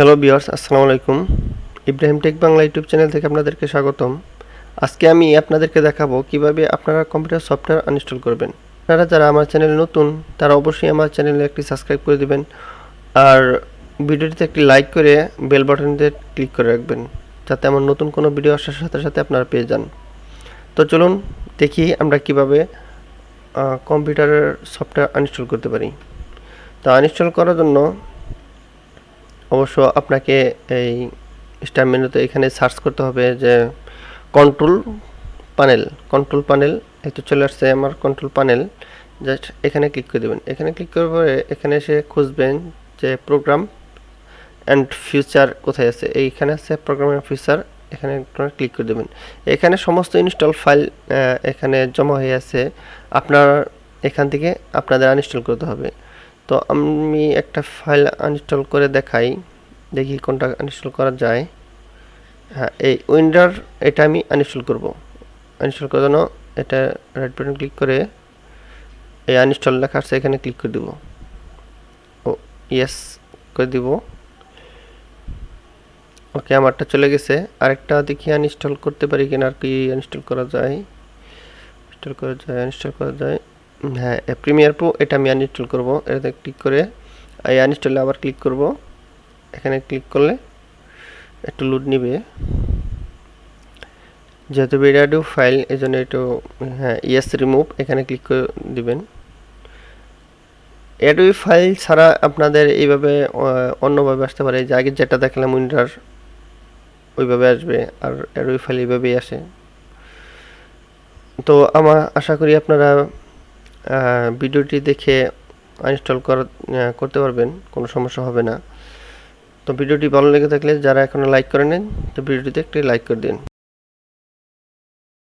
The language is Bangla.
হ্যালো ভিউয়ার্স, আসসালামু আলাইকুম। Ibrahim Tech Bangla YouTube channel থেকে আপনাদেরকে স্বাগতম। আজকে আমি আপনাদেরকে দেখাবো কিভাবে আপনারা কম্পিউটার সফটওয়্যার আনইনস্টল করবেন। আপনারা যারা আমার চ্যানেলে নতুন তারা অবশ্যই আমার চ্যানেলে একটি সাবস্ক্রাইব করে দিবেন আর ভিডিওটিতে একটি লাইক করে বেল বাটনটিতে ক্লিক করে রাখবেন যাতে আমার নতুন কোনো ভিডিও আসার সাথে সাথে আপনারা পেয়ে যান। তো চলুন দেখি আমরা কিভাবে কম্পিউটারের সফটওয়্যার আনইনস্টল করতে পারি। তা আনইনস্টল করার জন্য অবশ্য আপনাকে এই স্টার মেনুতে এখানে সার্চ করতে হবে যে কন্ট্রোল প্যানেল এই তো চলে আসছে আমার কন্ট্রোল প্যানেল। জাস্ট এখানে ক্লিক করে দেবেন। এখানে ক্লিক করার পরে এখানে এসে খুঁজবেন যে প্রোগ্রাম অ্যান্ড ফিচার কোথায় আছে। এইখানে আছে প্রোগ্রাম অ্যান্ড ফিচার, এখানে ক্লিক করে দেবেন। এখানে সমস্ত ইনস্টল ফাইল এখানে জমা হয়ে আছে, আপনার এখান থেকে আপনাদের আনইনস্টল করতে হবে। তো আমি একটা ফাইল আনইনস্টল করে দেখাই, দেখি কোনটা আনইনস্টল করা যায়। হ্যাঁ, এই উইন্ডোর এটা আমি আনইনস্টল করব। আনইনস্টল করার জন্য এটা রাইট বাটন ক্লিক করে এই আনইনস্টল লেখা আছে এখানে ক্লিক করে দিব। ও ইয়েস করে দিব। ওকে, আমারটা চলে গেছে। আরেকটা দেখি আনইনস্টল করতে পারি কিনা, আর কি আনইনস্টল করা যায়। আনইনস্টল করা যায়। হ্যাঁ, প্রিমিয়ার প্রো এটা আমি আনইনস্টল করব। এটাতে ক্লিক করে এই আনইনস্টলে আবার ক্লিক করব। এখানে ক্লিক করলে একটু লোড নিবে, যেহেতু ভিডিও ফাইল এই জন্য একটু হ্যাঁ ইয়েস রিমুভ এখানে ক্লিক করে দিবেন। অ্যাডোবি ফাইল ছাড়া আপনাদের এইভাবে অন্যভাবে আসতে পারে, যে আগে যেটা দেখালাম উইন্ডার ওইভাবে আসবে, আর অ্যাডোবি ফাইল এইভাবেই আসে। তো আমার আশা করি আপনারা ভিডিওটি দেখে আনইনস্টল করতে পারবেন, কোনো সমস্যা হবে না। তো ভিডিওটি ভালো লেগে থাকলে যারা এখনো লাইক করেন তো ভিডিওটিতে একটি লাইক করে দিন।